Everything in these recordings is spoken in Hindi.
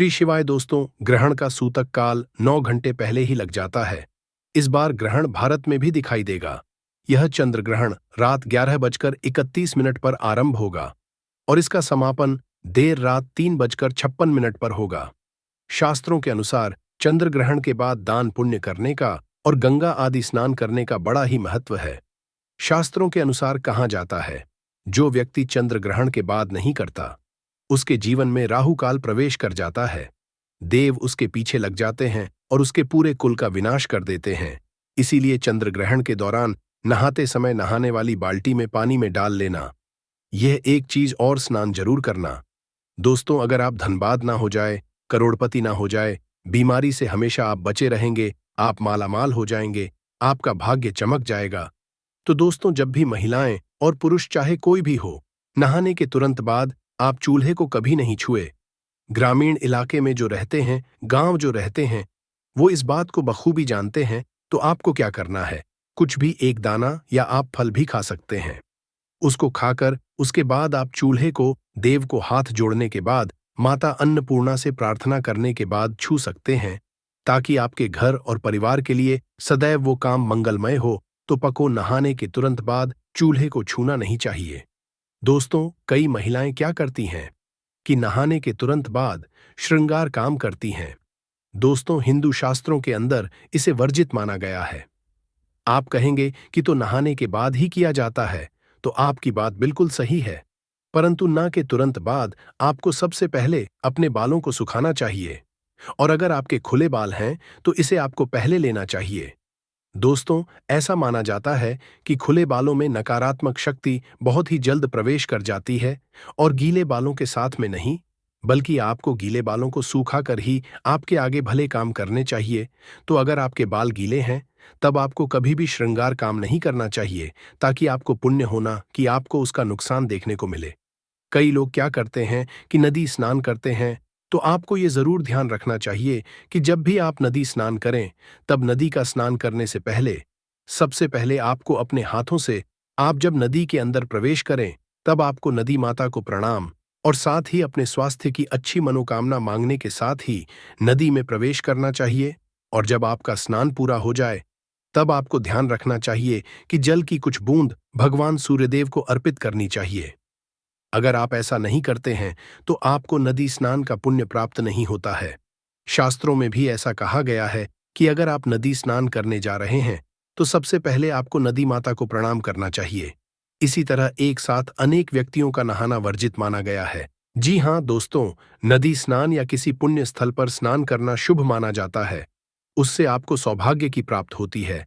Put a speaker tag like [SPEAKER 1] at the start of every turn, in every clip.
[SPEAKER 1] श्री शिवाय दोस्तों, ग्रहण का सूतक काल 9 घंटे पहले ही लग जाता है। इस बार ग्रहण भारत में भी दिखाई देगा। यह चंद्र ग्रहण रात 11:31 पर आरंभ होगा और इसका समापन देर रात 3:56 पर होगा। शास्त्रों के अनुसार चंद्र ग्रहण के बाद दान पुण्य करने का और गंगा आदि स्नान करने का बड़ा ही महत्व है। शास्त्रों के अनुसार कहा जाता है, जो व्यक्ति चंद्र ग्रहण के बाद नहीं करता, उसके जीवन में राहु काल प्रवेश कर जाता है। देव उसके पीछे लग जाते हैं और उसके पूरे कुल का विनाश कर देते हैं। इसीलिए चंद्र ग्रहण के दौरान नहाते समय नहाने वाली बाल्टी में पानी में डाल लेना। यह एक चीज और स्नान जरूर करना। दोस्तों, अगर आप धनबाद ना हो जाए, करोड़पति ना हो जाए, बीमारी से हमेशा आप बचे रहेंगे, आप मालामाल हो जाएंगे, आपका भाग्य चमक जाएगा। तो दोस्तों, जब भी महिलाएं और पुरुष चाहे कोई भी हो, नहाने के तुरंत बाद आप चूल्हे को कभी नहीं छुए। ग्रामीण इलाके में जो रहते हैं, गांव जो रहते हैं, वो इस बात को बखूबी जानते हैं। तो आपको क्या करना है, कुछ भी एक दाना या आप फल भी खा सकते हैं। उसको खाकर उसके बाद आप चूल्हे को देव को हाथ जोड़ने के बाद माता अन्नपूर्णा से प्रार्थना करने के बाद छू सकते हैं, ताकि आपके घर और परिवार के लिए सदैव वो काम मंगलमय हो। तो पको नहाने के तुरंत बाद चूल्हे को छूना नहीं चाहिए। दोस्तों, कई महिलाएं क्या करती हैं कि नहाने के तुरंत बाद श्रृंगार काम करती हैं। दोस्तों, हिंदू शास्त्रों के अंदर इसे वर्जित माना गया है। आप कहेंगे कि तो नहाने के बाद ही किया जाता है, तो आपकी बात बिल्कुल सही है, परंतु ना के तुरंत बाद आपको सबसे पहले अपने बालों को सुखाना चाहिए, और अगर आपके खुले बाल हैं तो इसे आपको पहले लेना चाहिए। दोस्तों, ऐसा माना जाता है कि खुले बालों में नकारात्मक शक्ति बहुत ही जल्द प्रवेश कर जाती है, और गीले बालों के साथ में नहीं, बल्कि आपको गीले बालों को सूखा कर ही आपके आगे भले काम करने चाहिए। तो अगर आपके बाल गीले हैं, तब आपको कभी भी श्रृंगार काम नहीं करना चाहिए, ताकि आपको पुण्य होना कि आपको उसका नुकसान देखने को मिले। कई लोग क्या करते हैं कि नदी स्नान करते हैं, तो आपको ये जरूर ध्यान रखना चाहिए कि जब भी आप नदी स्नान करें, तब नदी का स्नान करने से पहले सबसे पहले आपको अपने हाथों से, आप जब नदी के अंदर प्रवेश करें, तब आपको नदी माता को प्रणाम और साथ ही अपने स्वास्थ्य की अच्छी मनोकामना मांगने के साथ ही नदी में प्रवेश करना चाहिए। और जब आपका स्नान पूरा हो जाए, तब आपको ध्यान रखना चाहिए कि जल की कुछ बूंद भगवान सूर्यदेव को अर्पित करनी चाहिए। अगर आप ऐसा नहीं करते हैं, तो आपको नदी स्नान का पुण्य प्राप्त नहीं होता है। शास्त्रों में भी ऐसा कहा गया है कि अगर आप नदी स्नान करने जा रहे हैं, तो सबसे पहले आपको नदी माता को प्रणाम करना चाहिए। इसी तरह एक साथ अनेक व्यक्तियों का नहाना वर्जित माना गया है। जी हाँ दोस्तों, नदी स्नान या किसी पुण्य स्थल पर स्नान करना शुभ माना जाता है। उससे आपको सौभाग्य की प्राप्त होती है।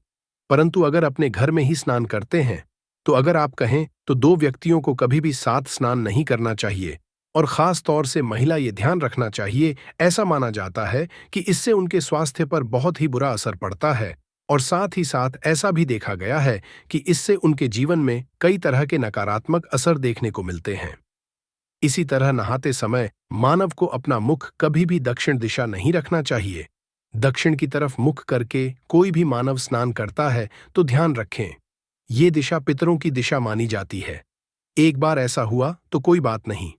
[SPEAKER 1] परंतु अगर अपने घर में ही स्नान करते हैं, तो अगर आप कहें तो 2 व्यक्तियों को कभी भी साथ स्नान नहीं करना चाहिए, और खास तौर से महिला ये ध्यान रखना चाहिए। ऐसा माना जाता है कि इससे उनके स्वास्थ्य पर बहुत ही बुरा असर पड़ता है, और साथ ही साथ ऐसा भी देखा गया है कि इससे उनके जीवन में कई तरह के नकारात्मक असर देखने को मिलते हैं। इसी तरह नहाते समय मानव को अपना मुख कभी भी दक्षिण दिशा नहीं रखना चाहिए। दक्षिण की तरफ मुख करके कोई भी मानव स्नान करता है तो ध्यान रखें, ये दिशा पितरों की दिशा मानी जाती है। एक बार ऐसा हुआ तो कोई बात नहीं,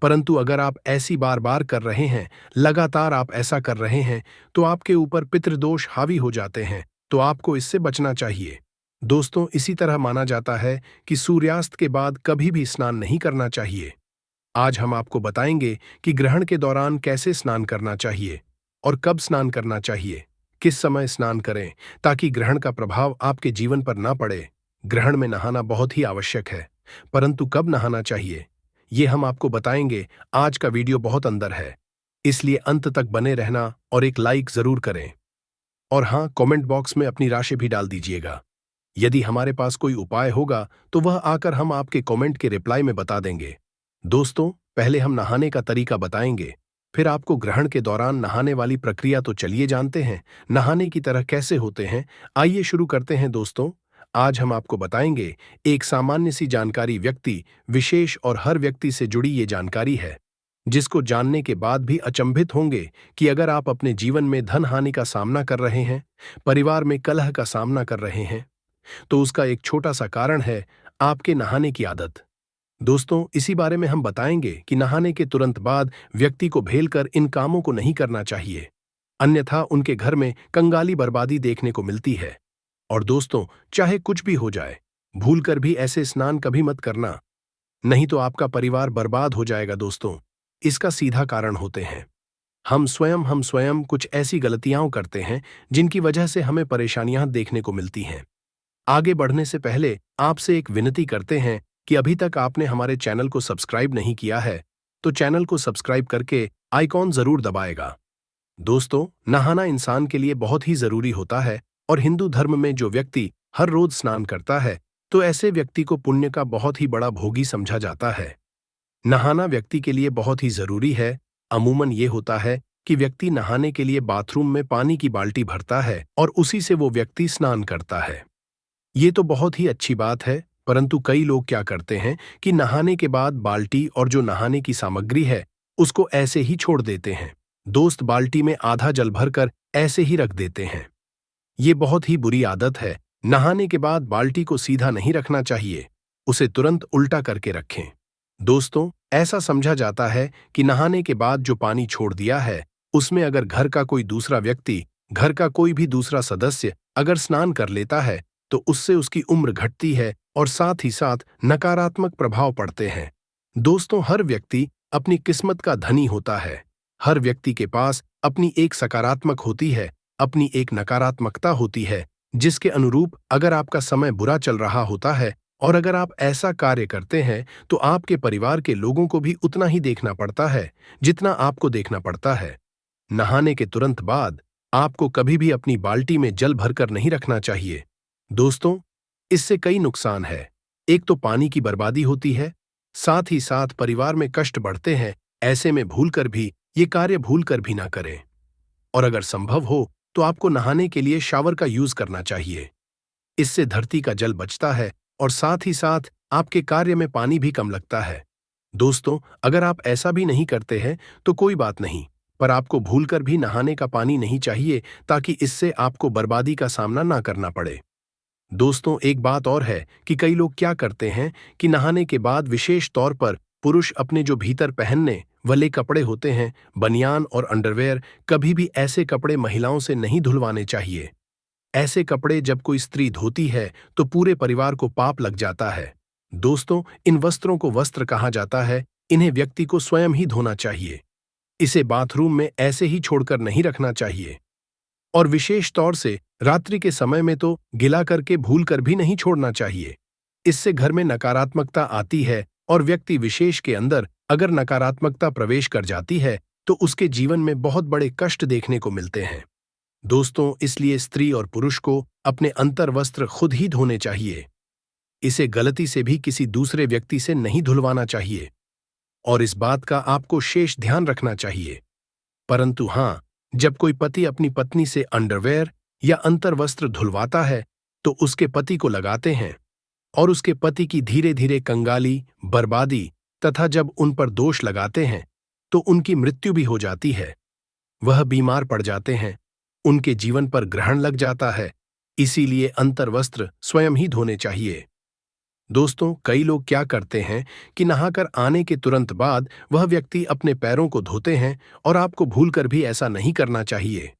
[SPEAKER 1] परंतु अगर आप ऐसी बार बार कर रहे हैं, लगातार आप ऐसा कर रहे हैं, तो आपके ऊपर पितृदोष हावी हो जाते हैं। तो आपको इससे बचना चाहिए। दोस्तों, इसी तरह माना जाता है कि सूर्यास्त के बाद कभी भी स्नान नहीं करना चाहिए। आज हम आपको बताएंगे कि ग्रहण के दौरान कैसे स्नान करना चाहिए और कब स्नान करना चाहिए, किस समय स्नान करें, ताकि ग्रहण का प्रभाव आपके जीवन पर ना पड़े। ग्रहण में नहाना बहुत ही आवश्यक है, परंतु कब नहाना चाहिए, ये हम आपको बताएंगे। आज का वीडियो बहुत अंदर है, इसलिए अंत तक बने रहना और एक लाइक जरूर करें। और हाँ, कमेंट बॉक्स में अपनी राशि भी डाल दीजिएगा। यदि हमारे पास कोई उपाय होगा तो वह आकर हम आपके कमेंट के रिप्लाई में बता देंगे। दोस्तों, पहले हम नहाने का तरीका बताएंगे, फिर आपको ग्रहण के दौरान नहाने वाली प्रक्रिया तो चलिए जानते हैं, नहाने की तरह कैसे होते हैं। आइए शुरू करते हैं। दोस्तों, आज हम आपको बताएंगे एक सामान्य सी जानकारी, व्यक्ति विशेष और हर व्यक्ति से जुड़ी ये जानकारी है, जिसको जानने के बाद भी अचंभित होंगे कि अगर आप अपने जीवन में धन हानि का सामना कर रहे हैं, परिवार में कलह का सामना कर रहे हैं, तो उसका एक छोटा सा कारण है आपके नहाने की आदत। दोस्तों, इसी बारे में हम बताएंगे कि नहाने के तुरंत बाद व्यक्ति को भेलकर इन कामों को नहीं करना चाहिए, अन्यथा उनके घर में कंगाली बर्बादी देखने को मिलती है। और दोस्तों, चाहे कुछ भी हो जाए, भूलकर भी ऐसे स्नान कभी मत करना, नहीं तो आपका परिवार बर्बाद हो जाएगा। दोस्तों, इसका सीधा कारण होते हैं हम स्वयं कुछ ऐसी गलतियां करते हैं जिनकी वजह से हमें परेशानियां देखने को मिलती हैं। आगे बढ़ने से पहले आपसे एक विनती करते हैं कि अभी तक आपने हमारे चैनल को सब्सक्राइब नहीं किया है, तो चैनल को सब्सक्राइब करके आइकॉन जरूर दबाएगा। दोस्तों, नहाना इंसान के लिए बहुत ही जरूरी होता है और हिंदू धर्म में जो व्यक्ति हर रोज स्नान करता है, तो ऐसे व्यक्ति को पुण्य का बहुत ही बड़ा भोगी समझा जाता है। नहाना व्यक्ति के लिए बहुत ही जरूरी है। अमूमन ये होता है कि व्यक्ति नहाने के लिए बाथरूम में पानी की बाल्टी भरता है और उसी से वो व्यक्ति स्नान करता है। ये तो बहुत ही अच्छी बात है, परंतु कई लोग क्या करते हैं कि नहाने के बाद बाल्टी और जो नहाने की सामग्री है उसको ऐसे ही छोड़ देते हैं। दोस्त, बाल्टी में आधा जल भरकर ऐसे ही रख देते हैं। ये बहुत ही बुरी आदत है। नहाने के बाद बाल्टी को सीधा नहीं रखना चाहिए, उसे तुरंत उल्टा करके रखें। दोस्तों, ऐसा समझा जाता है कि नहाने के बाद जो पानी छोड़ दिया है उसमें अगर घर का कोई दूसरा व्यक्ति, घर का कोई भी दूसरा सदस्य अगर स्नान कर लेता है तो उससे उसकी उम्र घटती है और साथ ही साथ नकारात्मक प्रभाव पड़ते हैं। दोस्तों, हर व्यक्ति अपनी किस्मत का धनी होता है। हर व्यक्ति के पास अपनी एक सकारात्मक होती है, अपनी एक नकारात्मकता होती है, जिसके अनुरूप अगर आपका समय बुरा चल रहा होता है और अगर आप ऐसा कार्य करते हैं तो आपके परिवार के लोगों को भी उतना ही देखना पड़ता है जितना आपको देखना पड़ता है। नहाने के तुरंत बाद आपको कभी भी अपनी बाल्टी में जल भरकर नहीं रखना चाहिए। दोस्तों, इससे कई नुकसान है। एक तो पानी की बर्बादी होती है, साथ ही साथ परिवार में कष्ट बढ़ते हैं। ऐसे में भूलकर भी ये कार्य भूलकर भी ना करें। और अगर संभव हो तो आपको नहाने के लिए शावर का यूज करना चाहिए। इससे धरती का जल बचता है और साथ ही साथ आपके कार्य में पानी भी कम लगता है। दोस्तों, अगर आप ऐसा भी नहीं करते हैं तो कोई बात नहीं, पर आपको भूलकर भी नहाने का पानी नहीं चाहिए ताकि इससे आपको बर्बादी का सामना ना करना पड़े। दोस्तों, एक बात और है कि कई लोग क्या करते हैं कि नहाने के बाद विशेष तौर पर पुरुष अपने जो भीतर पहनने वाले कपड़े होते हैं, बनियान और अंडरवेयर, कभी भी ऐसे कपड़े महिलाओं से नहीं धुलवाने चाहिए। ऐसे कपड़े जब कोई स्त्री धोती है तो पूरे परिवार को पाप लग जाता है। दोस्तों, इन वस्त्रों को वस्त्र कहा जाता है, इन्हें व्यक्ति को स्वयं ही धोना चाहिए। इसे बाथरूम में ऐसे ही छोड़कर नहीं रखना चाहिए और विशेष तौर से रात्रि के समय में तो गिला करके भूल कर भी नहीं छोड़ना चाहिए। इससे घर में नकारात्मकता आती है और व्यक्ति विशेष के अंदर अगर नकारात्मकता प्रवेश कर जाती है तो उसके जीवन में बहुत बड़े कष्ट देखने को मिलते हैं। दोस्तों, इसलिए स्त्री और पुरुष को अपने अंतर वस्त्र खुद ही धोने चाहिए। इसे गलती से भी किसी दूसरे व्यक्ति से नहीं धुलवाना चाहिए और इस बात का आपको शेष ध्यान रखना चाहिए। परंतु हां, जब कोई पति अपनी पत्नी से अंडरवेयर या अंतर वस्त्र धुलवाता है तो उसके पति को लगाते हैं और उसके पति की धीरे धीरे कंगाली, बर्बादी तथा जब उन पर दोष लगाते हैं तो उनकी मृत्यु भी हो जाती है। वह बीमार पड़ जाते हैं, उनके जीवन पर ग्रहण लग जाता है। इसीलिए अंतर वस्त्र स्वयं ही धोने चाहिए। दोस्तों, कई लोग क्या करते हैं कि नहाकर आने के तुरंत बाद वह व्यक्ति अपने पैरों को धोते हैं और आपको भूलकर भी ऐसा नहीं करना चाहिए।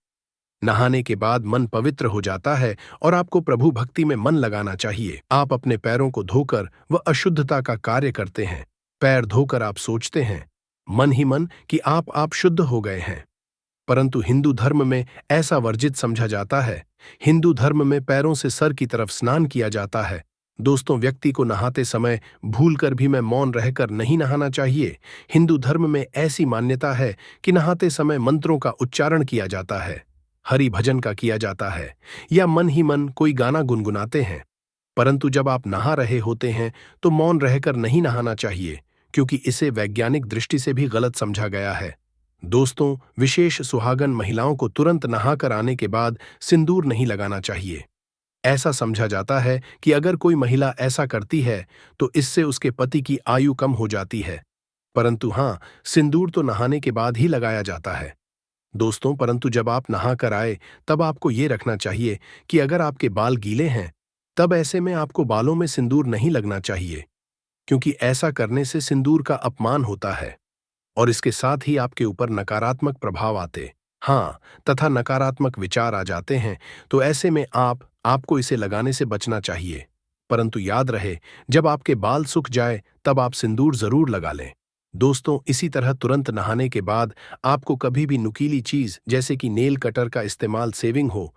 [SPEAKER 1] नहाने के बाद मन पवित्र हो जाता है और आपको प्रभु भक्ति में मन लगाना चाहिए। आप अपने पैरों को धोकर वह अशुद्धता का कार्य करते हैं। पैर धोकर आप सोचते हैं मन ही मन कि आप शुद्ध हो गए हैं, परंतु हिंदू धर्म में ऐसा वर्जित समझा जाता है। हिंदू धर्म में पैरों से सर की तरफ स्नान किया जाता है। दोस्तों, व्यक्ति को नहाते समय भूलकर भी मैं मौन रहकर नहीं नहाना चाहिए। हिंदू धर्म में ऐसी मान्यता है कि नहाते समय मंत्रों का उच्चारण किया जाता है, हरि भजन का किया जाता है या मन ही मन कोई गाना गुनगुनाते हैं। परंतु जब आप नहा रहे होते हैं तो मौन रहकर नहीं नहाना चाहिए, क्योंकि इसे वैज्ञानिक दृष्टि से भी गलत समझा गया है। दोस्तों, विशेष सुहागन महिलाओं को तुरंत नहाकर आने के बाद सिंदूर नहीं लगाना चाहिए। ऐसा समझा जाता है कि अगर कोई महिला ऐसा करती है तो इससे उसके पति की आयु कम हो जाती है। परंतु हां, सिंदूर तो नहाने के बाद ही लगाया जाता है। दोस्तों, परंतु जब आप नहा कर आए तब आपको ये रखना चाहिए कि अगर आपके बाल गीले हैं तब ऐसे में आपको बालों में सिंदूर नहीं लगना चाहिए। क्योंकि ऐसा करने से सिंदूर का अपमान होता है और इसके साथ ही आपके ऊपर नकारात्मक प्रभाव आते हाँ तथा नकारात्मक विचार आ जाते हैं। तो ऐसे में आपको इसे लगाने से बचना चाहिए। परंतु याद रहे, जब आपके बाल सूख जाए तब आप सिंदूर जरूर लगा लें। दोस्तों, इसी तरह तुरंत नहाने के बाद आपको कभी भी नुकीली चीज जैसे कि नेल कटर का इस्तेमाल सेविंग हो,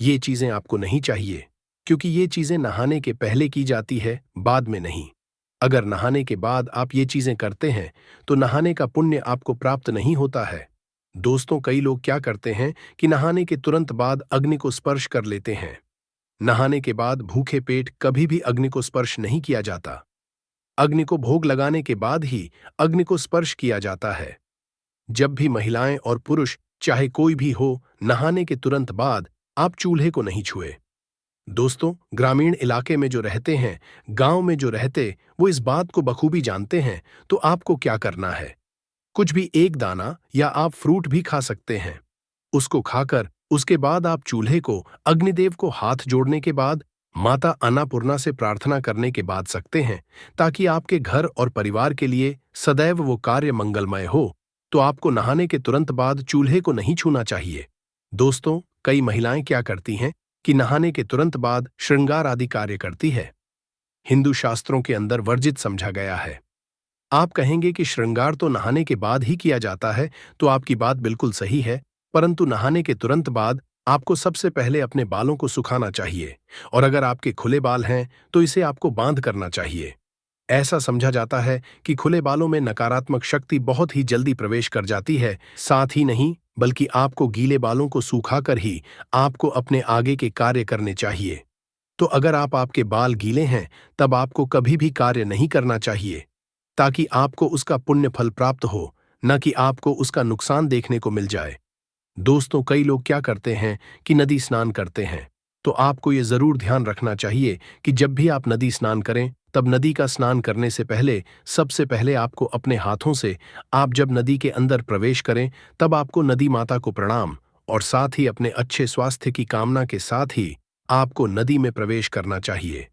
[SPEAKER 1] ये चीजें आपको नहीं चाहिए, क्योंकि ये चीजें नहाने के पहले की जाती है, बाद में नहीं। अगर नहाने के बाद आप ये चीजें करते हैं तो नहाने का पुण्य आपको प्राप्त नहीं होता है। दोस्तों, कई लोग क्या करते हैं कि नहाने के तुरंत बाद अग्नि को स्पर्श कर लेते हैं। नहाने के बाद भूखे पेट कभी भी अग्नि को स्पर्श नहीं किया जाता। अग्नि को भोग लगाने के बाद ही अग्नि को स्पर्श किया जाता है। जब भी महिलाएं और पुरुष चाहे कोई भी हो, नहाने के तुरंत बाद आप चूल्हे को नहीं छुए। दोस्तों, ग्रामीण इलाके में जो रहते हैं, गांव में जो रहते, वो इस बात को बखूबी जानते हैं। तो आपको क्या करना है, कुछ भी एक दाना या आप फ्रूट भी खा सकते हैं। उसको खाकर उसके बाद आप चूल्हे को अग्निदेव को हाथ जोड़ने के बाद माता अन्नपूर्णा से प्रार्थना करने के बाद सकते हैं, ताकि आपके घर और परिवार के लिए सदैव वो कार्य मंगलमय हो। तो आपको नहाने के तुरंत बाद चूल्हे को नहीं छूना चाहिए। दोस्तों, कई महिलाएं क्या करती हैं कि नहाने के तुरंत बाद श्रृंगार आदि कार्य करती है। हिंदू शास्त्रों के अंदर वर्जित समझा गया है। आप कहेंगे कि श्रृंगार तो नहाने के बाद ही किया जाता है, तो आपकी बात बिल्कुल सही है, परंतु नहाने के तुरंत बाद आपको सबसे पहले अपने बालों को सुखाना चाहिए, और अगर आपके खुले बाल हैं तो इसे आपको बांध करना चाहिए। ऐसा समझा जाता है कि खुले बालों में नकारात्मक शक्ति बहुत ही जल्दी प्रवेश कर जाती है। साथ ही नहीं, बल्कि आपको गीले बालों को सूखाकर ही आपको अपने आगे के कार्य करने चाहिए। तो अगर आपके बाल गीले हैं, तब आपको कभी भी कार्य नहीं करना चाहिए, ताकि आपको उसका पुण्य फल प्राप्त हो, न कि आपको उसका नुकसान देखने को मिल जाए। दोस्तों, कई लोग क्या करते हैं कि नदी स्नान करते हैं। तो आपको ये जरूर ध्यान रखना चाहिए कि जब भी आप नदी स्नान करें, तब नदी का स्नान करने से पहले सबसे पहले आपको अपने हाथों से, आप जब नदी के अंदर प्रवेश करें तब आपको नदी माता को प्रणाम, और साथ ही अपने अच्छे स्वास्थ्य की कामना के साथ ही आपको नदी में प्रवेश करना चाहिए।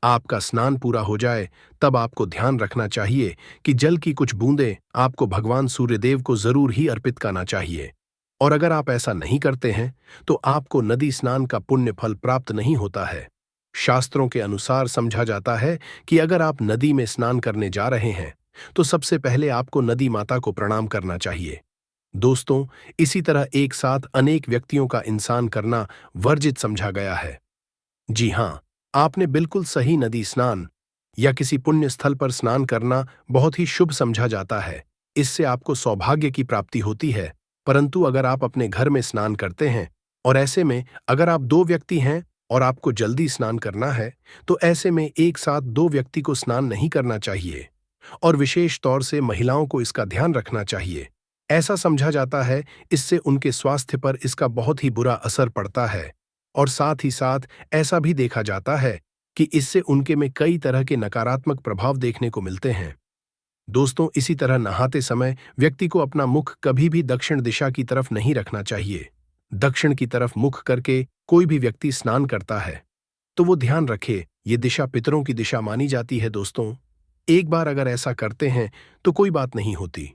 [SPEAKER 1] आपका स्नान पूरा हो जाए तब आपको ध्यान रखना चाहिए कि जल की कुछ बूंदें आपको भगवान सूर्यदेव को जरूर ही अर्पित करना चाहिए। और अगर आप ऐसा नहीं करते हैं तो आपको नदी स्नान का पुण्य फल प्राप्त नहीं होता है। शास्त्रों के अनुसार समझा जाता है कि अगर आप नदी में स्नान करने जा रहे हैं तो सबसे पहले आपको नदी माता को प्रणाम करना चाहिए। दोस्तों, इसी तरह एक साथ अनेक व्यक्तियों का इंसान करना वर्जित समझा गया है। जी हाँ, आपने बिल्कुल सही, नदी स्नान या किसी पुण्य स्थल पर स्नान करना बहुत ही शुभ समझा जाता है। इससे आपको सौभाग्य की प्राप्ति होती है। परंतु अगर आप अपने घर में स्नान करते हैं, और ऐसे में अगर आप दो व्यक्ति हैं और आपको जल्दी स्नान करना है, तो ऐसे में एक साथ दो व्यक्ति को स्नान नहीं करना चाहिए, और विशेष तौर से महिलाओं को इसका ध्यान रखना चाहिए। ऐसा समझा जाता है इससे उनके स्वास्थ्य पर इसका बहुत ही बुरा असर पड़ता है, और साथ ही साथ ऐसा भी देखा जाता है कि इससे उनके में कई तरह के नकारात्मक प्रभाव देखने को मिलते हैं। दोस्तों, इसी तरह नहाते समय व्यक्ति को अपना मुख कभी भी दक्षिण दिशा की तरफ नहीं रखना चाहिए। दक्षिण की तरफ मुख करके कोई भी व्यक्ति स्नान करता है तो वो ध्यान रखे, ये दिशा पितरों की दिशा मानी जाती है। दोस्तों, एक बार अगर ऐसा करते हैं तो कोई बात नहीं होती,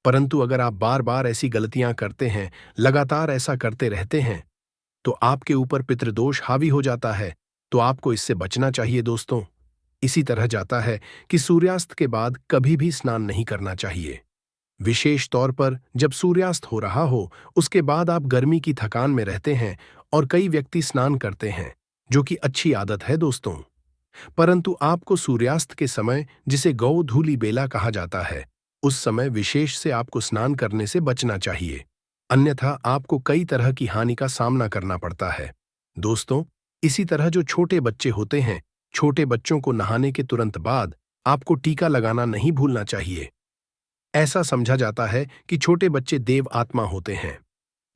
[SPEAKER 1] परंतु अगर आप बार बार ऐसी गलतियां करते हैं, लगातार ऐसा करते रहते हैं, तो आपके ऊपर पितृदोष हावी हो जाता है। तो आपको इससे बचना चाहिए। दोस्तों, इसी तरह जाता है कि सूर्यास्त के बाद कभी भी स्नान नहीं करना चाहिए। विशेष तौर पर जब सूर्यास्त हो रहा हो, उसके बाद आप गर्मी की थकान में रहते हैं और कई व्यक्ति स्नान करते हैं, जो कि अच्छी आदत है दोस्तों। परंतु आपको सूर्यास्त के समय, जिसे गौधूली बेला कहा जाता है, उस समय विशेष से आपको स्नान करने से बचना चाहिए, अन्यथा आपको कई तरह की हानि का सामना करना पड़ता है। दोस्तों, इसी तरह जो छोटे बच्चे होते हैं, छोटे बच्चों को नहाने के तुरंत बाद आपको टीका लगाना नहीं भूलना चाहिए। ऐसा समझा जाता है कि छोटे बच्चे देव आत्मा होते हैं,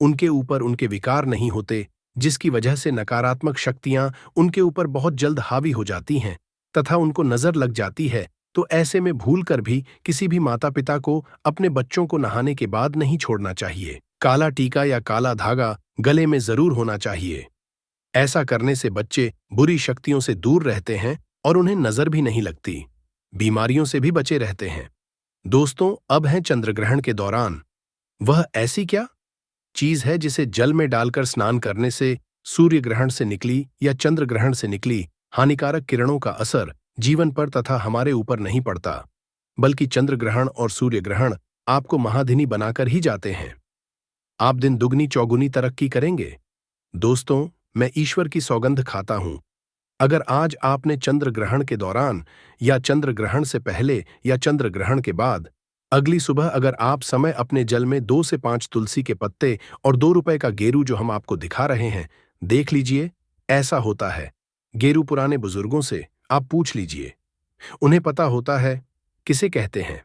[SPEAKER 1] उनके ऊपर उनके विकार नहीं होते, जिसकी वजह से नकारात्मक शक्तियां उनके ऊपर बहुत जल्द हावी हो जाती हैं तथा उनको नजर लग जाती है। तो ऐसे में भूलकर भी किसी भी माता पिता को अपने बच्चों को नहाने के बाद नहीं छोड़ना चाहिए। काला टीका या काला धागा गले में जरूर होना चाहिए। ऐसा करने से बच्चे बुरी शक्तियों से दूर रहते हैं और उन्हें नजर भी नहीं लगती। बीमारियों से भी बचे रहते हैं। दोस्तों, अब है चंद्रग्रहण के दौरान वह ऐसी क्या चीज है जिसे जल में डालकर स्नान करने से सूर्य ग्रहण से निकली या चंद्र ग्रहण से निकली हानिकारक किरणों का असर जीवन पर तथा हमारे ऊपर नहीं पड़ता, बल्कि चंद्र ग्रहण और सूर्य ग्रहण आपको महाधिनी बनाकर ही जाते हैं। आप दिन दुगनी चौगुनी तरक्की करेंगे। दोस्तों, मैं ईश्वर की सौगंध खाता हूं, अगर आज आपने चंद्र ग्रहण के दौरान या चंद्र ग्रहण से पहले या चंद्र ग्रहण के बाद अगली सुबह अगर आप समय अपने जल में 2 से 5 तुलसी के पत्ते और 2 रुपए का गेरू जो हम आपको दिखा रहे हैं, देख लीजिए, ऐसा होता है। गेरू पुराने बुजुर्गों से आप पूछ लीजिए, उन्हें पता होता है किसे कहते हैं।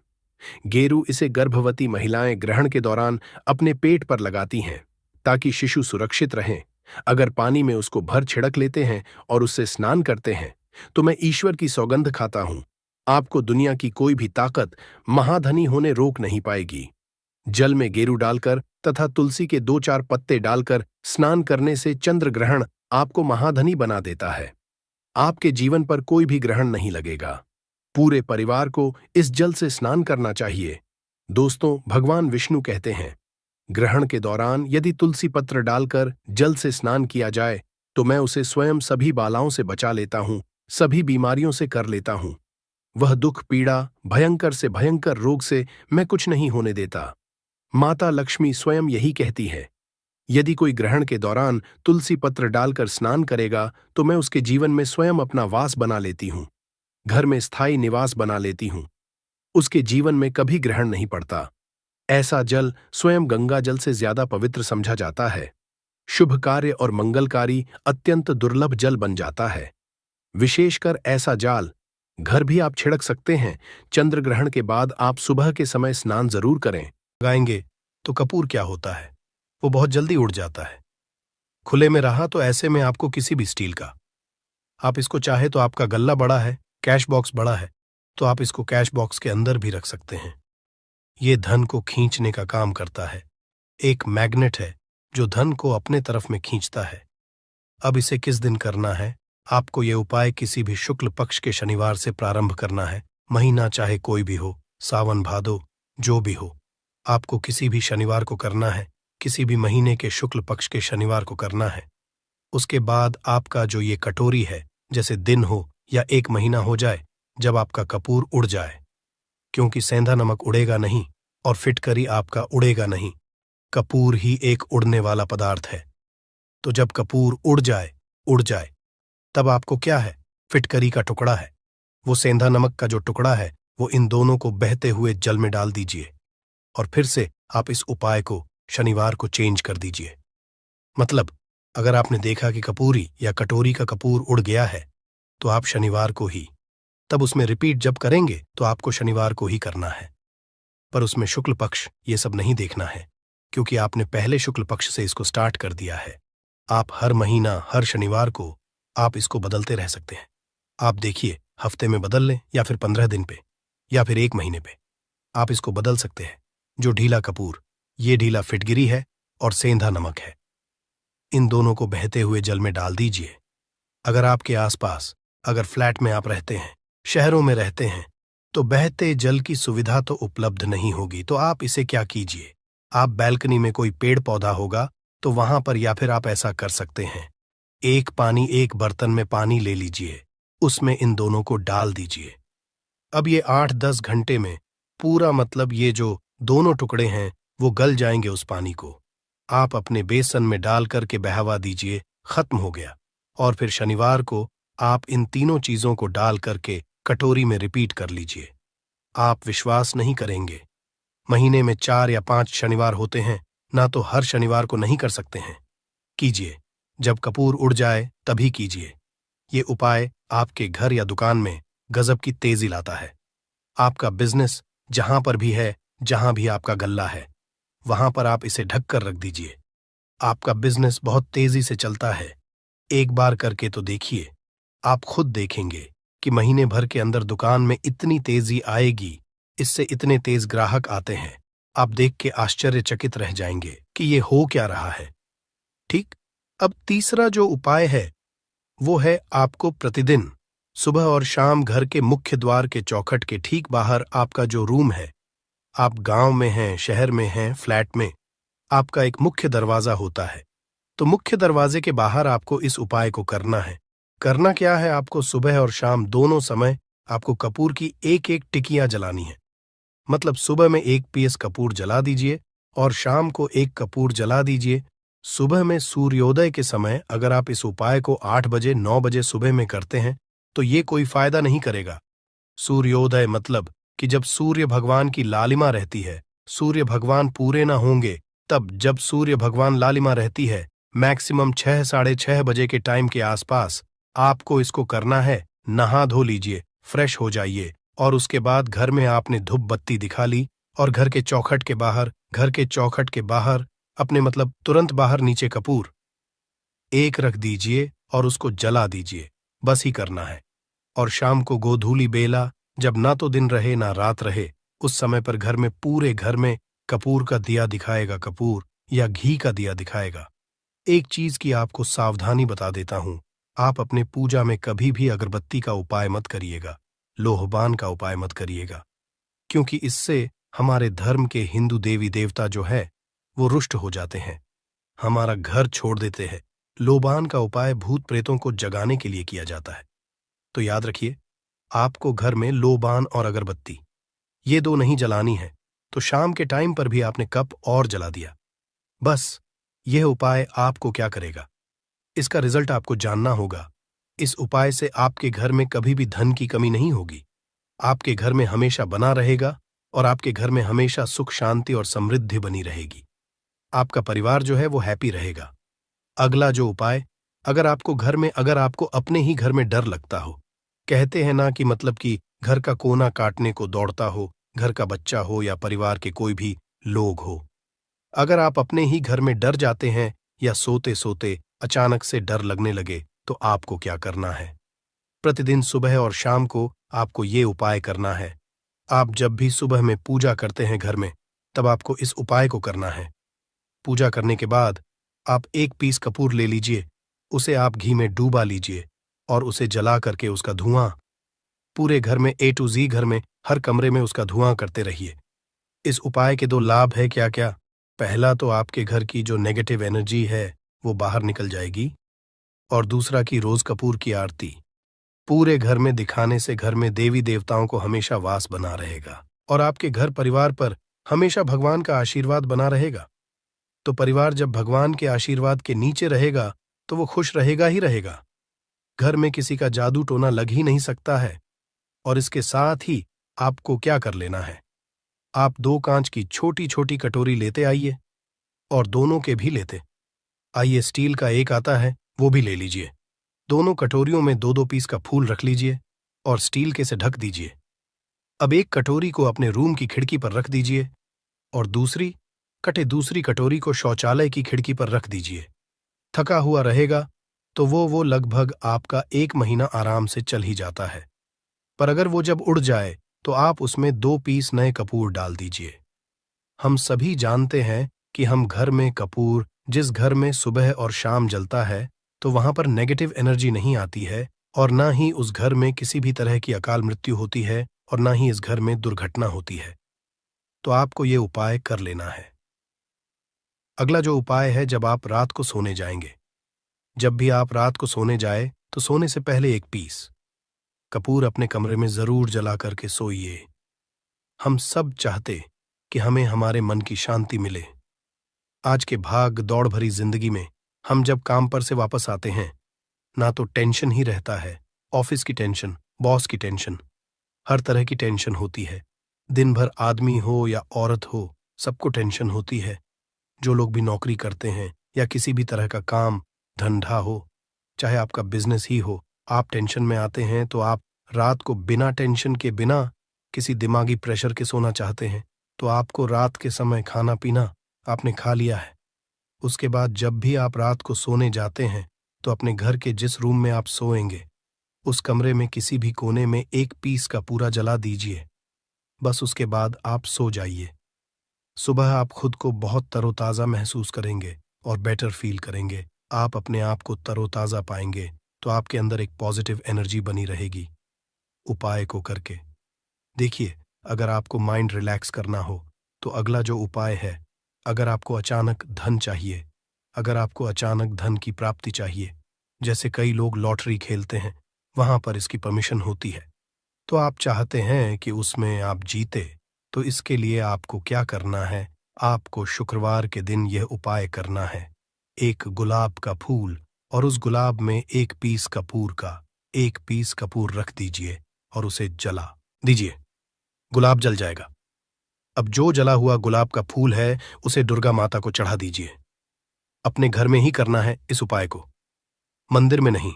[SPEAKER 1] गेरू इसे गर्भवती महिलाएं ग्रहण के दौरान अपने पेट पर लगाती हैं ताकि शिशु सुरक्षित रहें। अगर पानी में उसको भर छिड़क लेते हैं और उससे स्नान करते हैं तो मैं ईश्वर की सौगंध खाता हूं, आपको दुनिया की कोई भी ताकत महाधनी होने रोक नहीं पाएगी। जल में गेरू डालकर तथा तुलसी के 2-4 पत्ते डालकर स्नान करने से चंद्र ग्रहण आपको महाधनी बना देता है। आपके जीवन पर कोई भी ग्रहण नहीं लगेगा। पूरे परिवार को इस जल से स्नान करना चाहिए। दोस्तों, भगवान विष्णु कहते हैं, ग्रहण के दौरान यदि तुलसी पत्र डालकर जल से स्नान किया जाए तो मैं उसे स्वयं सभी बालाओं से बचा लेता हूं, सभी बीमारियों से कर लेता हूं। वह दुख पीड़ा भयंकर से भयंकर रोग से मैं कुछ नहीं होने देता। माता लक्ष्मी स्वयं यही कहती है। यदि कोई ग्रहण के दौरान तुलसी पत्र डालकर स्नान करेगा तो मैं उसके जीवन में स्वयं अपना वास बना लेती हूं, घर में स्थायी निवास बना लेती हूं। उसके जीवन में कभी ग्रहण नहीं पड़ता। ऐसा जल स्वयं गंगा जल से ज्यादा पवित्र समझा जाता है। शुभ कार्य और मंगलकारी अत्यंत दुर्लभ जल बन जाता है। विशेषकर ऐसा जाल घर भी आप छिड़क सकते हैं। चंद्र ग्रहण के बाद आप सुबह के समय स्नान जरूर करें।
[SPEAKER 2] लगाएंगे तो कपूर क्या होता है, वो बहुत जल्दी उड़ जाता है। खुले में रहा तो ऐसे में आपको किसी भी स्टील का, आप इसको चाहे तो आपका गल्ला बड़ा है, कैश बॉक्स बड़ा है, तो आप इसको कैश बॉक्स के अंदर भी रख सकते हैं। ये धन को खींचने का काम करता है। एक मैग्नेट है जो धन को अपने तरफ में खींचता है। अब इसे किस दिन करना है? आपको ये उपाय किसी भी शुक्ल पक्ष के शनिवार से प्रारंभ करना है। महीना चाहे कोई भी हो, सावन भादो जो भी हो, आपको किसी भी शनिवार को करना है। किसी भी महीने के शुक्ल पक्ष के शनिवार को करना है। उसके बाद आपका जो ये कटोरी है, जैसे दिन हो या एक महीना हो जाए जब आपका कपूर उड़ जाए, क्योंकि सेंधा नमक उड़ेगा नहीं और फिटकरी आपका उड़ेगा नहीं। कपूर ही एक उड़ने वाला पदार्थ है। तो जब कपूर उड़ जाए तब आपको क्या है? फिटकरी का टुकड़ा है। वो सेंधा नमक का जो टुकड़ा है वो इन दोनों को बहते हुए जल में डाल दीजिए और फिर से आप इस उपाय को शनिवार को चेंज कर दीजिए। मतलब अगर आपने देखा कि कपूरी या कटोरी का कपूर उड़ गया है तो आप शनिवार को ही, तब उसमें रिपीट जब करेंगे तो आपको शनिवार को ही करना है। पर उसमें शुक्ल पक्ष ये सब नहीं देखना है, क्योंकि आपने पहले शुक्ल पक्ष से इसको स्टार्ट कर दिया है। आप हर महीना हर शनिवार को आप इसको बदलते रह सकते हैं। आप देखिए, हफ्ते में बदल लें या फिर 15 दिन पे या फिर 1 महीने पे आप इसको बदल सकते हैं। जो ढीला कपूर, ये ढीला फिटगिरी है और सेंधा नमक है। इन दोनों को बहते हुए जल में डाल दीजिए। अगर आपके आसपास, अगर फ्लैट में आप रहते हैं, शहरों में रहते हैं, तो बहते जल की सुविधा तो उपलब्ध नहीं होगी। तो आप इसे क्या कीजिए, आप बैल्कनी में कोई पेड़ पौधा होगा तो वहां पर या फिर आप ऐसा कर सकते हैं, एक बर्तन में पानी ले लीजिए, उसमें इन दोनों को डाल दीजिए। अब ये 8-10 घंटे में पूरा, मतलब ये जो दोनों टुकड़े हैं वो गल जाएंगे उस पानी को। आप अपने बेसन में डाल करके बहावा दीजिए, खत्म हो गया। और फिर शनिवार को आप इन तीनों चीजों को डाल करके कटोरी में रिपीट कर लीजिए। आप विश्वास नहीं करेंगे, महीने में 4 या 5 शनिवार होते हैं ना, तो हर शनिवार को नहीं कर सकते हैं। कीजिए, जब कपूर उड़ जाए तभी कीजिए। ये उपाय आपके घर या दुकान में गजब की तेजी लाता है। आपका बिजनेस जहां पर भी है, जहां भी आपका गल्ला है, वहां पर आप इसे ढक कर रख दीजिए। आपका बिजनेस बहुत तेजी से चलता है। एक बार करके तो देखिए, आप खुद देखेंगे कि महीने भर के अंदर दुकान में इतनी तेजी आएगी, इससे इतने तेज ग्राहक आते हैं, आप देख के आश्चर्यचकित रह जाएंगे कि ये हो क्या रहा है। ठीक। अब तीसरा जो उपाय है वो है आपको प्रतिदिन सुबह और शाम घर के मुख्य द्वार के चौखट के ठीक बाहर आपका जो रूम है, आप गांव में हैं, शहर में हैं, फ्लैट में, आपका एक मुख्य दरवाजा होता है। तो मुख्य दरवाजे के बाहर आपको इस उपाय को करना है। करना क्या है, आपको सुबह और शाम दोनों समय आपको कपूर की एक एक टिकियां जलानी है। मतलब सुबह में 1 पीस कपूर जला दीजिए और शाम को 1 कपूर जला दीजिए। सुबह में सूर्योदय के समय अगर आप इस उपाय को 8 बजे 9 बजे सुबह में करते हैं तो ये कोई फायदा नहीं करेगा। सूर्योदय मतलब कि जब सूर्य भगवान की लालिमा रहती है, सूर्य भगवान पूरे ना होंगे, तब जब सूर्य भगवान लालिमा रहती है मैक्सिमम 6 साढ़े 6 बजे के टाइम के आसपास आपको इसको करना है। नहा धो लीजिए, फ्रेश हो जाइए और उसके बाद घर में आपने धूप बत्ती दिखा ली और घर के चौखट के बाहर अपने मतलब तुरंत बाहर नीचे कपूर एक रख दीजिए और उसको जला दीजिए। बस ही करना है। और शाम को गोधूली बेला, जब ना तो दिन रहे ना रात रहे, उस समय पर घर में पूरे घर में कपूर का दिया दिखाएगा, कपूर या घी का दिया दिखाएगा। एक चीज की आपको सावधानी बता देता हूं, आप अपने पूजा में कभी भी अगरबत्ती का उपाय मत करिएगा, लोहबान का उपाय मत करिएगा, क्योंकि इससे हमारे धर्म के हिंदू देवी देवता जो है वो रुष्ट हो जाते हैं, हमारा घर छोड़ देते हैं। लोबान का उपाय भूत प्रेतों को जगाने के लिए किया जाता है। तो याद रखिए, आपको घर में लोबान और अगरबत्ती ये दो नहीं जलानी है। तो शाम के टाइम पर भी आपने कप और जला दिया। बस यह उपाय आपको क्या करेगा, इसका रिजल्ट आपको जानना होगा। इस उपाय से आपके घर में कभी भी धन की कमी नहीं होगी, आपके घर में हमेशा बना रहेगा और आपके घर में हमेशा सुख शांति और समृद्धि बनी रहेगी। आपका परिवार जो है वो हैप्पी रहेगा। अगला जो उपाय, अगर आपको अपने ही घर में डर लगता हो, कहते हैं ना कि मतलब कि घर का कोना काटने को दौड़ता हो, घर का बच्चा हो या परिवार के कोई भी लोग हो, अगर आप अपने ही घर में डर जाते हैं या सोते सोते अचानक से डर लगने लगे, तो आपको क्या करना है, प्रतिदिन सुबह और शाम को आपको ये उपाय करना है। आप जब भी सुबह में पूजा करते हैं घर में, तब आपको इस उपाय को करना है। पूजा करने के बाद आप 1 पीस कपूर ले लीजिए, उसे आप घी में डूबा लीजिए और उसे जला करके उसका धुआं पूरे घर में A to Z घर में हर कमरे में उसका धुआं करते रहिए। इस उपाय के 2 लाभ है क्या क्या। पहला तो आपके घर की जो नेगेटिव एनर्जी है वो बाहर निकल जाएगी और दूसरा कि रोज कपूर की आरती पूरे घर में दिखाने से घर में देवी देवताओं को हमेशा वास बना रहेगा और आपके घर परिवार पर हमेशा भगवान का आशीर्वाद बना रहेगा। तो परिवार जब भगवान के आशीर्वाद के नीचे रहेगा तो वो खुश रहेगा ही रहेगा। घर में किसी का जादू टोना लग ही नहीं सकता है। और इसके साथ ही आपको क्या कर लेना है, आप 2 कांच की छोटी छोटी कटोरी लेते आइए और दोनों के भी लेते आइए। स्टील का एक आता है वो भी ले लीजिए। दोनों कटोरियों में 2-2 पीस का फूल रख लीजिए और स्टील के से ढक दीजिए। अब एक कटोरी को अपने रूम की खिड़की पर रख दीजिए और दूसरी कटोरी को शौचालय की खिड़की पर रख दीजिए। थका हुआ रहेगा तो वो लगभग आपका 1 महीना आराम से चल ही जाता है। पर अगर वो जब उड़ जाए तो आप उसमें 2 पीस नए कपूर डाल दीजिए। हम सभी जानते हैं कि हम घर में कपूर जिस घर में सुबह और शाम जलता है तो वहां पर नेगेटिव एनर्जी नहीं आती है और ना ही उस घर में किसी भी तरह की अकाल मृत्यु होती है और ना ही इस घर में दुर्घटना होती है। तो आपको ये उपाय कर लेना है। अगला जो उपाय है, जब आप रात को सोने जाएंगे, जब भी आप रात को सोने जाए तो सोने से पहले 1 पीस कपूर अपने कमरे में जरूर जला करके सोइए। हम सब चाहते कि हमें हमारे मन की शांति मिले। आज के भाग दौड़ भरी जिंदगी में हम जब काम पर से वापस आते हैं, ना तो टेंशन ही रहता है, ऑफिस की टेंशन, बॉस की टेंशन, हर तरह की टेंशन होती है। दिन भर आदमी हो या औरत हो, सबको टेंशन होती है। जो लोग भी नौकरी करते हैं या किसी भी तरह का काम धंधा हो, चाहे आपका बिजनेस ही हो, आप टेंशन में आते हैं तो आप रात को बिना टेंशन के, बिना किसी दिमागी प्रेशर के सोना चाहते हैं। तो आपको रात के समय खाना पीना आपने खा लिया है। उसके बाद जब भी आप रात को सोने जाते हैं तो अपने घर के जिस रूम में आप सोएंगे उस कमरे में किसी भी कोने में 1 पीस का पूरा जला दीजिए। बस उसके बाद आप सो जाइए। सुबह आप खुद को बहुत तरोताज़ा महसूस करेंगे और बेटर फील करेंगे। आप अपने आप को तरोताज़ा पाएंगे, तो आपके अंदर एक पॉजिटिव एनर्जी बनी रहेगी उपाय को करके। देखिए, अगर आपको माइंड रिलैक्स करना हो तो अगला जो उपाय है, अगर आपको अचानक धन चाहिए, अगर आपको अचानक धन की प्राप्ति चाहिए, जैसे कई लोग लॉटरी खेलते हैं, वहां पर इसकी परमिशन होती है, तो आप चाहते हैं कि उसमें आप जीते, तो इसके लिए आपको क्या करना है? आपको शुक्रवार के दिन यह उपाय करना है। एक गुलाब का फूल और उस गुलाब में एक पीस कपूर का, एक पीस कपूर रख दीजिए और उसे जला दीजिए। गुलाब जल जाएगा। अब जो जला हुआ गुलाब का फूल है उसे दुर्गा माता को चढ़ा दीजिए। अपने घर में ही करना है इस उपाय को, मंदिर में नहीं।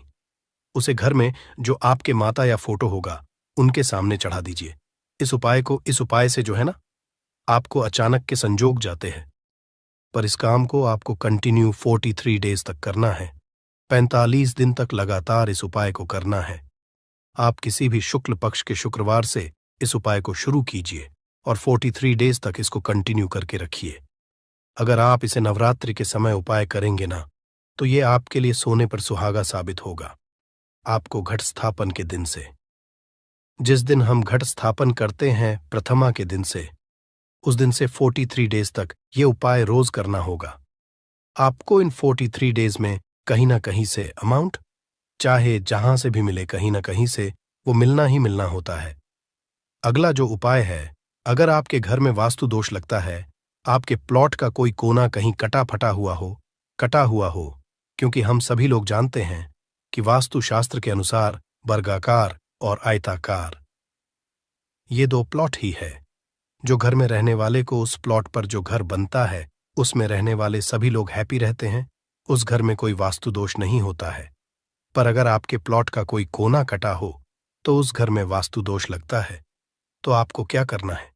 [SPEAKER 2] उसे घर में जो आपके माता या फोटो होगा उनके सामने चढ़ा दीजिए। इस उपाय से जो है ना, आपको अचानक के संजोग जाते हैं। पर इस काम को आपको कंटिन्यू 43 डेज तक करना है। 45 दिन तक लगातार इस उपाय को करना है। आप किसी भी शुक्ल पक्ष के शुक्रवार से इस उपाय को शुरू कीजिए और 43 डेज तक इसको कंटिन्यू करके रखिए। अगर आप इसे नवरात्रि के समय उपाय करेंगे ना, तो ये आपके लिए सोने पर सुहागा साबित होगा। आपको घट स्थापन के दिन से, जिस दिन हम घट स्थापन करते हैं प्रथमा के दिन से, उस दिन से 43 डेज तक ये उपाय रोज करना होगा। आपको इन 43 डेज में कहीं ना कहीं से अमाउंट, चाहे जहां से भी मिले, कहीं ना कहीं से वो मिलना ही मिलना होता है। अगला जो उपाय है, अगर आपके घर में वास्तु दोष लगता है, आपके प्लॉट का कोई कोना कहीं कटा हुआ हो, क्योंकि हम सभी लोग जानते हैं कि वास्तु शास्त्र के अनुसार वर्गाकार और आयताकार ये दो प्लॉट ही है। जो घर में रहने वाले को उस प्लॉट पर जो घर बनता है उसमें रहने वाले सभी लोग हैप्पी रहते हैं, उस घर में कोई वास्तु दोष नहीं होता है। पर अगर आपके प्लॉट का कोई कोना कटा हो तो उस घर में वास्तु दोष लगता है। तो आपको क्या करना है?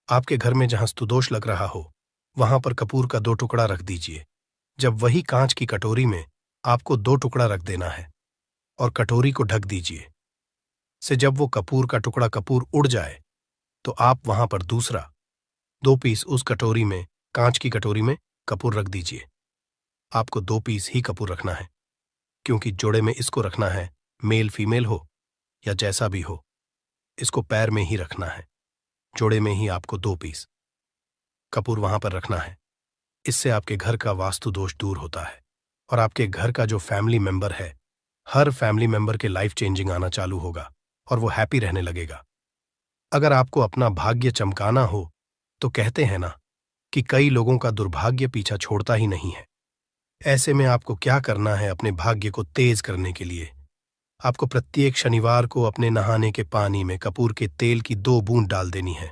[SPEAKER 2] आपके घर में जहां स्तुदोष लग रहा हो वहां पर कपूर का 2 टुकड़ा रख दीजिए। जब वही कांच की कटोरी में आपको 2 टुकड़ा रख देना है और कटोरी को ढक दीजिए। से जब वो कपूर का टुकड़ा कपूर उड़ जाए तो आप वहां पर दूसरा 2 पीस उस कटोरी में, कांच की कटोरी में कपूर रख दीजिए। आपको 2 पीस ही कपूर रखना है, क्योंकि जोड़े में इसको रखना है, मेल फीमेल हो या जैसा भी हो, इसको पैर में ही रखना है। जोड़े में ही आपको 2 पीस कपूर वहां पर रखना है। इससे आपके घर का वास्तु दोष दूर होता है और आपके घर का जो फैमिली मेंबर है, हर फैमिली मेंबर के लाइफ चेंजिंग आना चालू होगा और वो हैप्पी रहने लगेगा। अगर आपको अपना भाग्य चमकाना हो तो कहते हैं ना कि कई लोगों का दुर्भाग्य पीछा छोड़ता ही नहीं है। ऐसे में आपको क्या करना है अपने भाग्य को तेज करने के लिए? आपको प्रत्येक शनिवार को अपने नहाने के पानी में कपूर के तेल की 2 बूंद डाल देनी है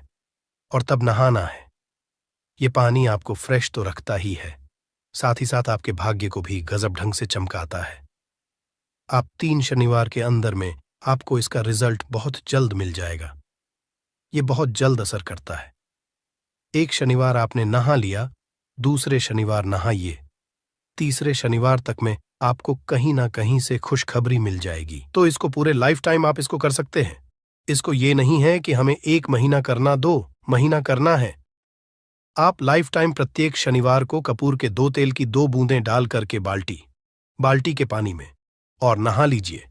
[SPEAKER 2] और तब नहाना है। ये पानी आपको फ्रेश तो रखता ही है, साथ ही साथ आपके भाग्य को भी गजब ढंग से चमकाता है। आप 3 शनिवार के अंदर में आपको इसका रिजल्ट बहुत जल्द मिल जाएगा। ये बहुत जल्द असर करता है। एक शनिवार आपने नहा लिया, दूसरे शनिवार नहाइए, तीसरे शनिवार तक में आपको कहीं ना कहीं से खुशखबरी मिल जाएगी। तो इसको पूरे लाइफ टाइम आप इसको कर सकते हैं। इसको ये नहीं है कि हमें 1 महीना करना, 2 महीना करना है। आप लाइफ टाइम प्रत्येक शनिवार को कपूर के 2 तेल की 2 बूंदें डाल करके बाल्टी के पानी में और नहा लीजिए।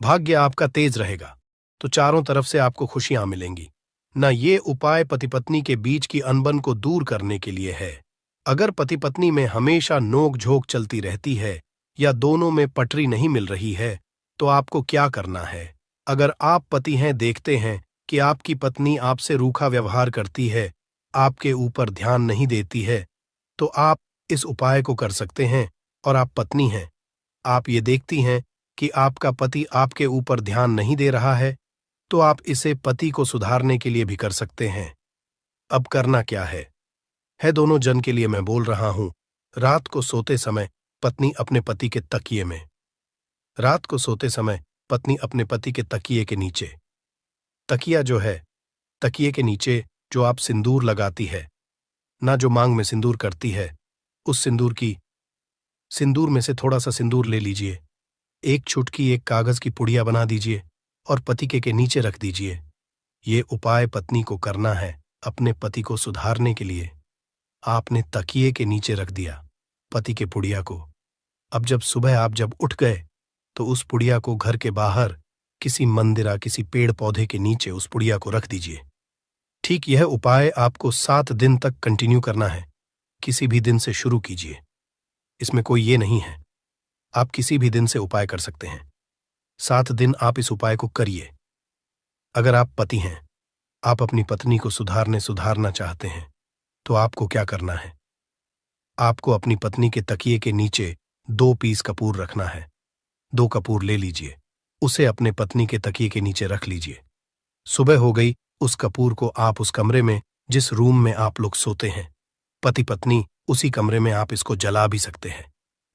[SPEAKER 2] भाग्य आपका तेज रहेगा तो चारों तरफ से आपको खुशियां मिलेंगी। न ये उपाय पति पत्नी के बीच की अनबन को दूर करने के लिए है। अगर पति पत्नी में हमेशा नोक झोंक चलती रहती है या दोनों में पटरी नहीं मिल रही है, तो आपको क्या करना है? अगर आप पति हैं, देखते हैं कि आपकी पत्नी आपसे रूखा व्यवहार करती है, आपके ऊपर ध्यान नहीं देती है, तो आप इस उपाय को कर सकते हैं। और आप पत्नी हैं, आप ये देखती हैं कि आपका पति आपके ऊपर ध्यान नहीं दे रहा है, तो आप इसे पति को सुधारने के लिए भी कर सकते हैं। अब करना क्या है दोनों जन के लिए मैं बोल रहा हूं। रात को सोते समय पत्नी अपने पति के तकिए में, रात को सोते समय पत्नी अपने पति के तकिए के नीचे, तकिया जो है, तकिए के नीचे जो आप सिंदूर लगाती है ना, जो मांग में सिंदूर करती है, उस सिंदूर में से थोड़ा सा सिंदूर ले लीजिए, एक चुटकी एक कागज की पुड़िया बना दीजिए और पति के नीचे रख दीजिए। ये उपाय पत्नी को करना है अपने पति को सुधारने के लिए। आपने तकिए के नीचे रख दिया पति के पुड़िया को। अब जब सुबह आप जब उठ गए तो उस पुड़िया को घर के बाहर किसी मंदिर या किसी पेड़ पौधे के नीचे उस पुड़िया को रख दीजिए। ठीक यह उपाय आपको 7 दिन तक कंटिन्यू करना है। किसी भी दिन से शुरू कीजिए, इसमें कोई ये नहीं है, आप किसी भी दिन से उपाय कर सकते हैं। 7 दिन आप इस उपाय को करिए। अगर आप पति हैं, आप अपनी पत्नी को सुधारना चाहते हैं, तो आपको क्या करना है? आपको अपनी पत्नी के तकिए के नीचे 2 पीस कपूर रखना है। 2 कपूर ले लीजिए, उसे अपने पत्नी के तकिए के नीचे रख लीजिए। सुबह हो गई, उस कपूर को आप उस कमरे में, जिस रूम में आप लोग सोते हैं, पति पत्नी, उसी कमरे में आप इसको जला भी सकते हैं।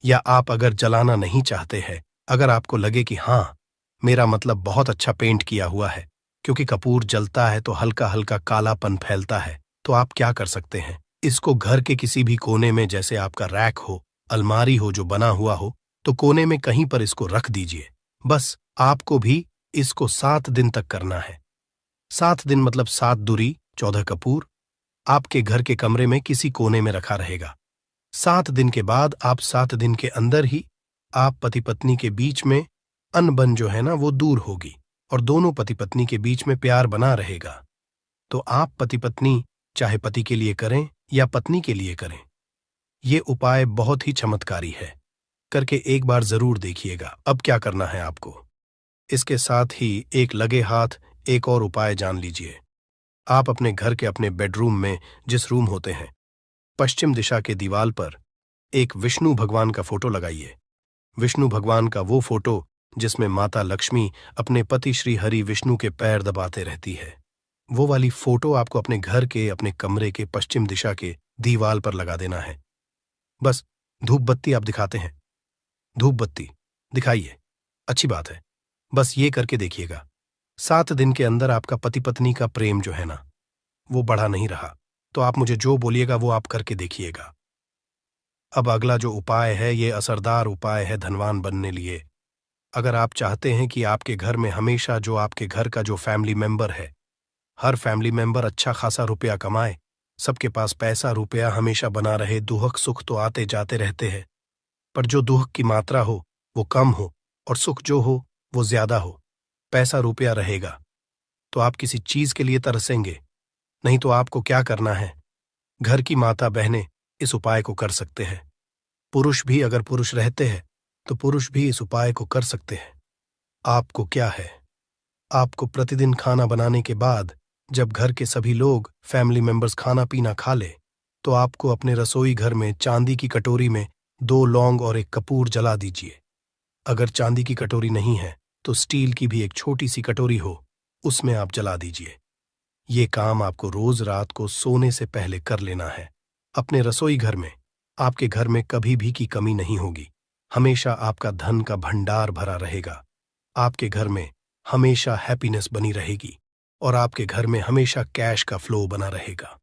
[SPEAKER 2] या आप अगर जलाना नहीं चाहते हैं, अगर आपको लगे कि हाँ, मेरा मतलब बहुत अच्छा पेंट किया हुआ है, क्योंकि कपूर जलता है तो हल्का हल्का कालापन फैलता है, तो आप क्या कर सकते हैं, इसको घर के किसी भी कोने में, जैसे आपका रैक हो, अलमारी हो जो बना हुआ हो, तो कोने में कहीं पर इसको रख दीजिए। बस आपको भी इसको 7 दिन तक करना है। 7 दिन मतलब 7 दूरी 14 कपूर आपके घर के कमरे में किसी कोने में रखा रहेगा। 7 दिन के बाद आप 7 दिन के अंदर ही आप पति पत्नी के बीच में अनबन जो है ना वो दूर होगी और दोनों पति पत्नी के बीच में प्यार बना रहेगा। तो आप पति पत्नी चाहे पति के लिए करें या पत्नी के लिए करें, ये उपाय बहुत ही चमत्कारी है, करके एक बार जरूर देखिएगा। अब क्या करना है आपको, इसके साथ ही एक लगे हाथ एक और उपाय जान लीजिए। आप अपने घर के अपने बेडरूम में, जिस रूम होते हैं, पश्चिम दिशा के दीवाल पर एक विष्णु भगवान का फोटो लगाइए। विष्णु भगवान का वो फोटो जिसमें माता लक्ष्मी अपने पति श्री हरि विष्णु के पैर दबाते रहती है, वो वाली फोटो आपको अपने घर के अपने कमरे के पश्चिम दिशा के दीवाल पर लगा देना है। बस धूप बत्ती आप दिखाते हैं, धूप बत्ती दिखाइए, अच्छी बात है, बस ये करके देखिएगा। 7 दिन के अंदर आपका पति पत्नी का प्रेम जो है ना वो बढ़ा नहीं रहा, तो आप मुझे जो बोलिएगा वो आप करके देखिएगा। अब अगला जो उपाय है, ये असरदार उपाय है धनवान बनने लिए। अगर आप चाहते हैं कि आपके घर में हमेशा जो आपके घर का जो फैमिली मेंबर है, हर फैमिली मेंबर अच्छा खासा रुपया कमाए, सबके पास पैसा रुपया हमेशा बना रहे, दुख सुख तो आते जाते रहते हैं, पर जो दुख की मात्रा हो वो कम हो और सुख जो हो वो ज्यादा हो, पैसा रुपया रहेगा, तो आप किसी चीज के लिए तरसेंगे। नहीं तो आपको क्या करना है, घर की माता बहनें इस उपाय को कर सकते हैं। पुरुष भी अगर पुरुष रहते हैं तो पुरुष भी इस उपाय को कर सकते हैं। आपको क्या है, आपको प्रतिदिन खाना बनाने के बाद जब घर के सभी लोग फैमिली मेंबर्स खाना पीना खा ले, तो आपको अपने रसोई घर में चांदी की कटोरी में 2 लौंग और 1 कपूर जला दीजिए। अगर चांदी की कटोरी नहीं है तो स्टील की भी एक छोटी सी कटोरी हो, उसमें आप जला दीजिए। ये काम आपको रोज रात को सोने से पहले कर लेना है। अपने रसोई घर में, आपके घर में कभी भी की कमी नहीं होगी, हमेशा आपका धन का भंडार भरा रहेगा। आपके घर में हमेशा हैप्पीनेस बनी रहेगी और आपके घर में हमेशा कैश का फ्लो बना रहेगा।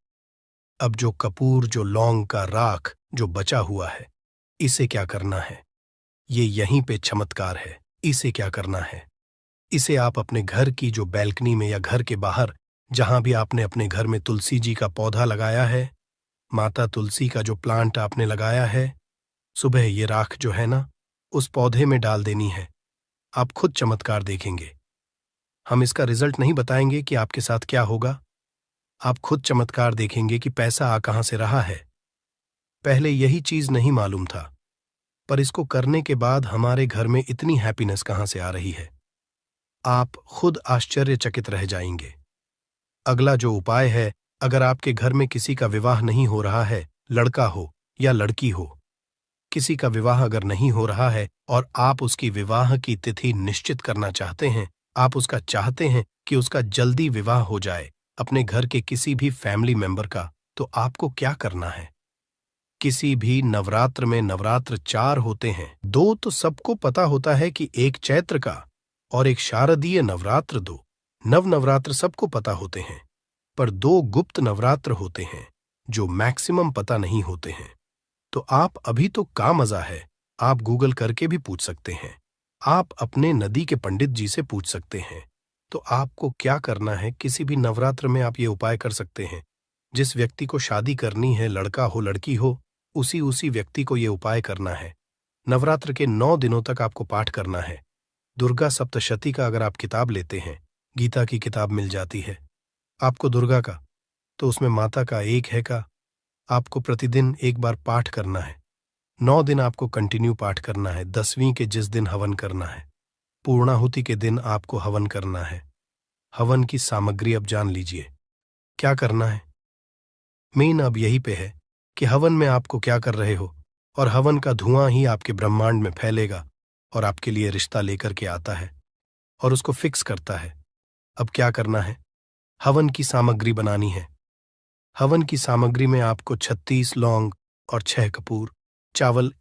[SPEAKER 2] अब जो कपूर, जो लौंग का राख जो बचा हुआ है, इसे क्या करना है, ये यहीं पे चमत्कार है। इसे क्या करना है, इसे आप अपने घर की जो बैल्कनी में या घर के बाहर, जहां भी आपने अपने घर में तुलसी जी का पौधा लगाया है, माता तुलसी का जो प्लांट आपने लगाया है, सुबह ये राख जो है ना उस पौधे में डाल देनी है। आप खुद चमत्कार देखेंगे। हम इसका रिजल्ट नहीं बताएंगे कि आपके साथ क्या होगा, आप खुद चमत्कार देखेंगे कि पैसा आ कहां से रहा है। पहले यही चीज नहीं मालूम था, पर इसको करने के बाद हमारे घर में इतनी हैप्पीनेस कहां से आ रही है, आप खुद आश्चर्यचकित रह जाएंगे। अगला जो उपाय है, अगर आपके घर में किसी का विवाह नहीं हो रहा है, लड़का हो या लड़की हो, किसी का विवाह अगर नहीं हो रहा है और आप उसकी विवाह की तिथि निश्चित करना चाहते हैं, आप उसका चाहते हैं कि उसका जल्दी विवाह हो जाए अपने घर के किसी भी फैमिली मेंबर का, तो आपको क्या करना है, किसी भी नवरात्र में नवरात्र 4 होते हैं, 2 तो सबको पता होता है कि एक चैत्र का और एक शारदीय नवरात्र, 2 नवरात्र सबको पता होते हैं, पर 2 गुप्त नवरात्र होते हैं जो मैक्सिमम पता नहीं होते हैं। तो आप अभी तो का मजा है, आप गूगल करके भी पूछ सकते हैं, आप अपने नदी के पंडित जी से पूछ सकते हैं। तो आपको क्या करना है, किसी भी नवरात्र में आप ये उपाय कर सकते हैं। जिस व्यक्ति को शादी करनी है, लड़का हो लड़की हो, उसी व्यक्ति को ये उपाय करना है। नवरात्र के 9 दिनों तक आपको पाठ करना है। दुर्गा सप्तशती का अगर आप किताब लेते हैं, गीता की किताब मिल जाती है आपको दुर्गा का, तो उसमें माता का एक है का आपको प्रतिदिन एक बार पाठ करना है। 9 दिन आपको कंटिन्यू पाठ करना है। 10वीं के जिस दिन हवन करना है, पूर्णाहुति के दिन आपको हवन करना है। हवन की सामग्री अब जान लीजिए क्या करना है। मेन अब यही पे है कि हवन में आपको क्या कर रहे हो, और हवन का धुआं ही आपके ब्रह्मांड में फैलेगा और आपके लिए रिश्ता लेकर के आता है और उसको फिक्स करता है। अब क्या करना है, हवन की सामग्री बनानी है। हवन की सामग्री में आपको 36 लौंग और 6 कपूर, चावल